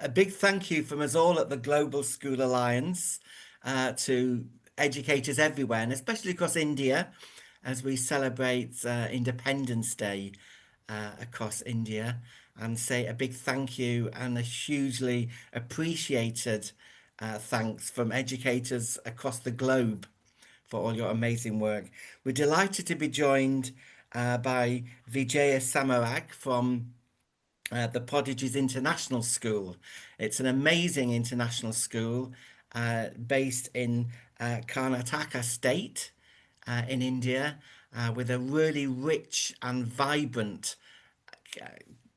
A big thank you from us all at the Global School Alliance to educators everywhere, and especially across India, as we celebrate Independence Day across India, and say a big thank you and a hugely appreciated thanks from educators across the globe for all your amazing work. We're delighted to be joined by Vijaya Sameera from the Prodigies International School. It's an amazing international school based in Karnataka state in India with a really rich and vibrant uh,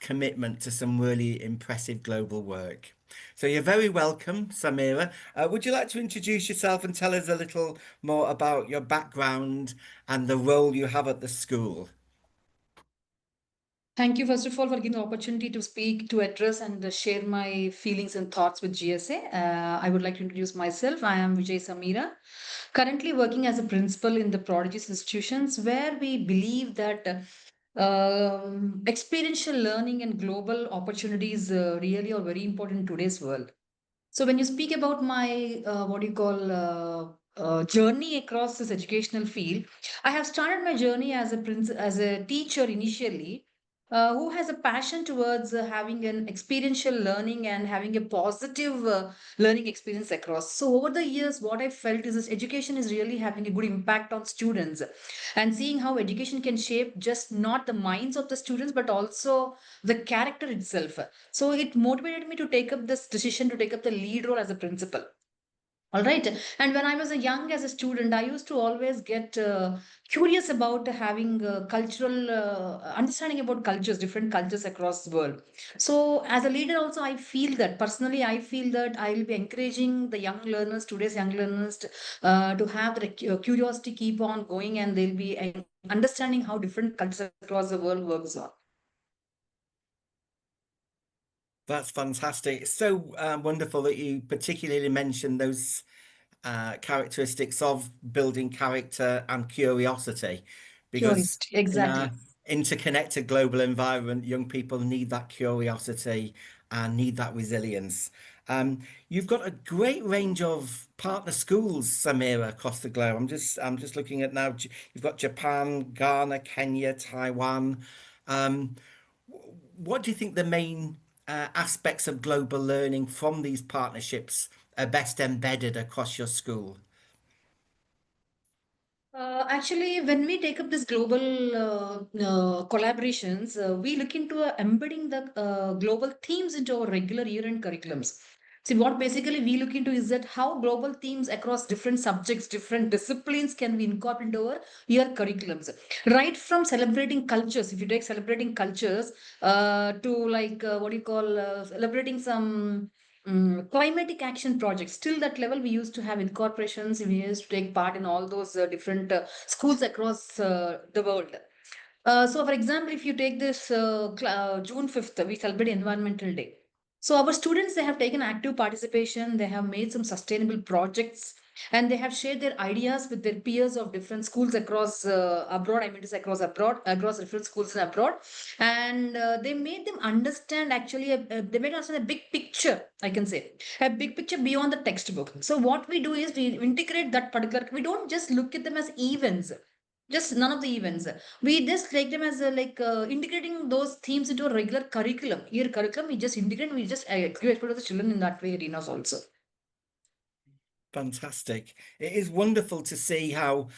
commitment to some really impressive global work. So you're very welcome, Sameera. Would you like to introduce yourself and tell us a little more about your background and the role you have at the school? Thank you, first of all, for giving the opportunity to speak, to address, and share my feelings and thoughts with GSA. I would like to introduce myself. I am Vijaya Sameera, currently working as a principal in the Prodigies institutions, where we believe that experiential learning and global opportunities really are very important in today's world. So when you speak about my what do you call journey across this educational field, I have started my journey as as a teacher initially, who has a passion towards having an experiential learning and having a positive learning experience across. So over the years, what I felt is this education is really having a good impact on students, and seeing how education can shape just not the minds of the students but also the character itself. So it motivated me to take up this decision to take up the lead role as a principal. All right. And when I was a young as a student, I used to always get curious about having cultural understanding about cultures, different cultures across the world. So as a leader, also, I feel that personally, I feel that I will be encouraging the young learners, today's young learners, to have the curiosity keep on going, and they'll be understanding how different cultures across the world works on. That's fantastic. It's so wonderful that you particularly mentioned those characteristics of building character and curiosity, because Curiosity, in our exactly. interconnected global environment, young people need that curiosity and need that resilience. You've got a great range of partner schools, Samira, across the globe. I'm just looking at now. You've got Japan, Ghana, Kenya, Taiwan. Um, what do you think the main aspects of global learning from these partnerships are best embedded across your school? Actually, when we take up this global collaborations, we look into embedding the global themes into our regular year-end curriculums. See, what basically we look into is that how global themes across different subjects, different disciplines can be incorporated into our year curriculums. Right from celebrating cultures, if you take celebrating cultures, to like what do you call celebrating some climatic action projects. Till that level, we used to have incorporations. We used to take part in all those different schools across the world. So, for example, if you take this June 5th, we celebrate Environmental Day. So, our students, they have taken active participation, they have made some sustainable projects, and they have shared their ideas with their peers of different schools across abroad. I mean, it's across different schools and abroad. And they made them understand actually, they made us understand a big picture, I can say, a big picture beyond the textbook. So, what we do is we integrate that particular, we don't just look at them as events, just none of the events. We just take them as integrating those themes into a regular curriculum. Year curriculum, we just integrate, we just explore the children in that way arenas also. Fantastic. It is wonderful to see how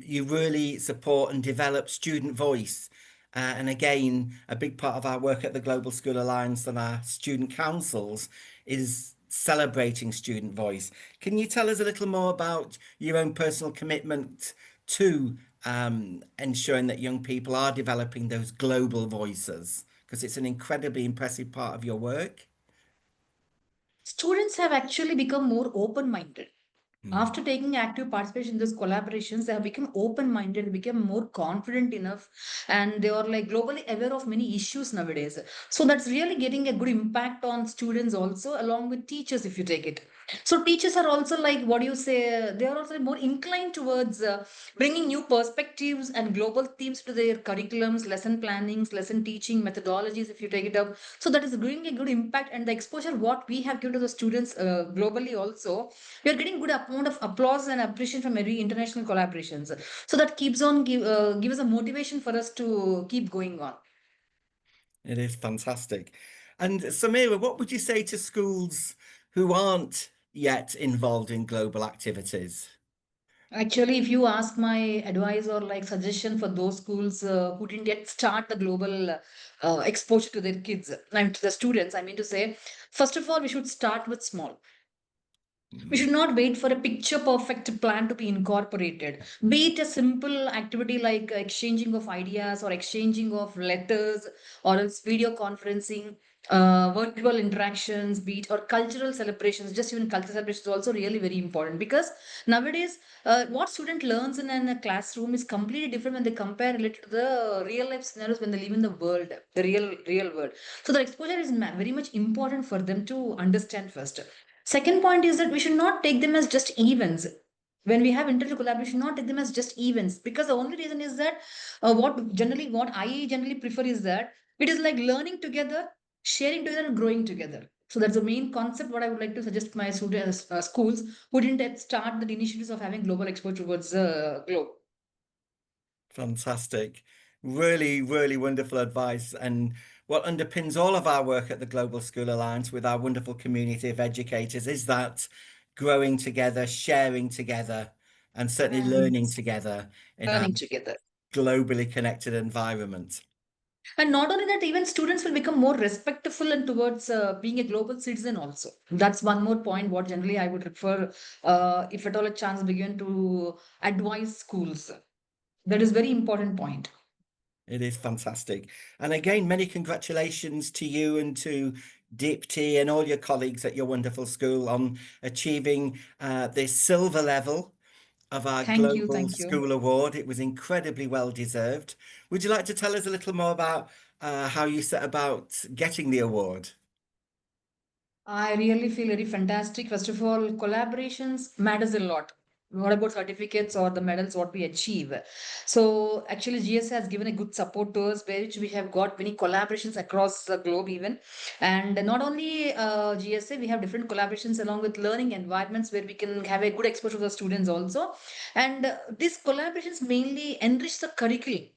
you really support and develop student voice. And again, a big part of our work at the Global School Alliance and our student councils is celebrating student voice. Can you tell us a little more about your own personal commitment to ensuring that young people are developing those global voices? Because it's an incredibly impressive part of your work. Students have actually become more open minded. Mm. After taking active participation in those collaborations, they have become open-minded, become more confident enough, and they are like globally aware of many issues nowadays. So that's really getting a good impact on students also, along with teachers, if you take it. So teachers are also like, what do you say? They are also more inclined towards bringing new perspectives and global themes to their curriculums, lesson plannings, lesson teaching methodologies, if you take it up. So that is bringing a good impact, and the exposure what we have given to the students globally also, we are getting good amount of applause and appreciation from every international collaborations. So that keeps on give us a motivation for us to keep going on. It is fantastic. And Samira, what would you say to schools who aren't yet involved in global activities? Actually, if you ask my advice or like suggestion for those schools who didn't yet start the global exposure to their kids, I mean to the students, I mean to say, first of all, we should start with small. We Mm. should not wait for a picture perfect plan to be incorporated. Be it a simple activity like exchanging of ideas or exchanging of letters or else video conferencing, virtual interactions, be it or cultural celebrations. Just even cultural celebrations is also really very important because nowadays what student learns in a classroom is completely different when they compare related to the real life scenarios when they live in the world, the real world. So the exposure is very much important for them to understand first. Second point is that we should not take them as just events. When we have intellectual collaboration, not take them as just events, because the only reason is that what I generally prefer is that it is like learning together, sharing together, and growing together. So that's the main concept. What I would like to suggest to my students, schools who didn't yet start the initiatives of having global exposure towards the globe. Fantastic. Really, really wonderful advice. And what underpins all of our work at the Global School Alliance with our wonderful community of educators is that growing together, sharing together, and certainly And learning together in our learning together. globally connected environment. And not only that, even students will become more respectful and towards being a global citizen also. That's one more point what generally I would refer if at all a chance begin to advise schools. That is very important point. It is fantastic. And again, many congratulations to you and to Deepti and all your colleagues at your wonderful school on achieving this silver level of our Thank you, Global thank you. School Award. It was incredibly well deserved. Would you like to tell us a little more about how you set about getting the award? I really feel very fantastic. First of all, collaborations matters a lot. What about certificates or the medals what we achieve? So actually GS has given a good support to us, which we have got many collaborations across the globe even. And not only GSA, we have different collaborations along with learning environments where we can have a good exposure to the students also. And these collaborations mainly enrich the curriculum.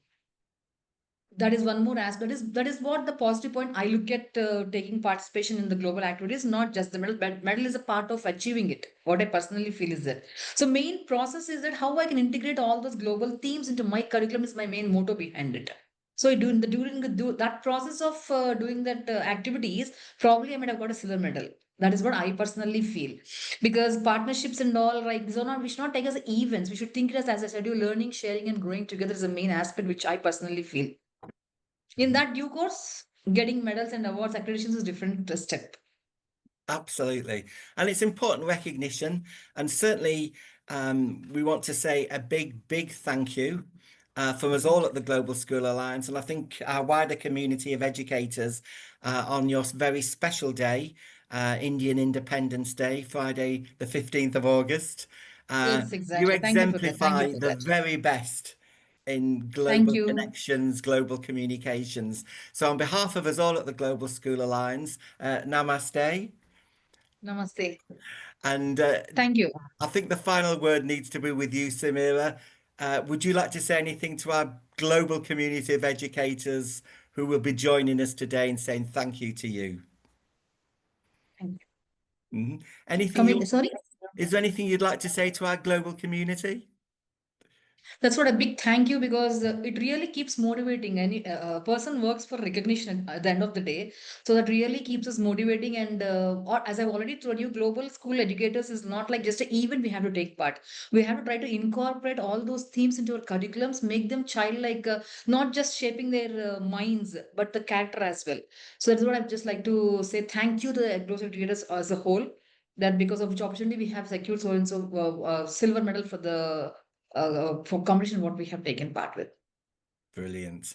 That is one more aspect. That is what the positive point I look at taking participation in the global activities, not just the medal, but medal is a part of achieving it. What I personally feel is that. So main process is that how I can integrate all those global themes into my curriculum is my main motto behind it. So that process of doing that activities, probably I might have got a silver medal. That is what I personally feel, because partnerships and all like these are not, we should not take as events. We should think it as I said, you learning, sharing, and growing together is the main aspect which I personally feel. In that due course, getting medals and awards accreditations is different step. Absolutely. And it's important recognition. And certainly, we want to say a big, big thank you from us all at the Global School Alliance. And I think our wider community of educators on your very special day, Indian Independence Day, Friday, the 15th of August. Yes, You exactly. Thank you for that. Thank you exemplify for the that. very best in Thank global you. connections, global communications. So, on behalf of us all at the Global School Alliance, namaste. Namaste. And Thank you. I think the final word needs to be with you, Samira. Would you like to say anything to our global community of educators who will be joining us today and saying thank you to you? Thank Mhm. you. Sorry. Is there anything you'd like to say to our global community? That's what a big thank you, because it really keeps motivating. Any person works for recognition at the end of the day, so that really keeps us motivating. And or as I've already told you, global school educators is not like just an event we have to take part. We have to try to incorporate all those themes into our curriculums, make them childlike, not just shaping their minds but the character as well. So that's what I'd just like to say. Thank you to the global educators as a whole. that because of which opportunity we have secured so and so silver medal for the for competition what we have taken part with. Brilliant.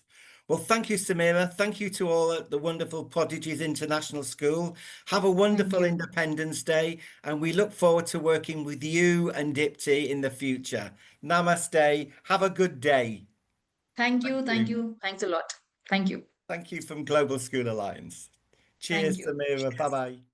Well, thank you, Sameera. Thank you to all at the wonderful Prodigies International School. Have a Thank wonderful you. Independence Day, and we look forward to working with you and Dipti in the future. Namaste. Have a good day. Thank Thank you. Thank you. you. Thanks a lot. Thank you. Thank you from Global School Alliance. Thank Cheers, you. Sameera. Bye bye.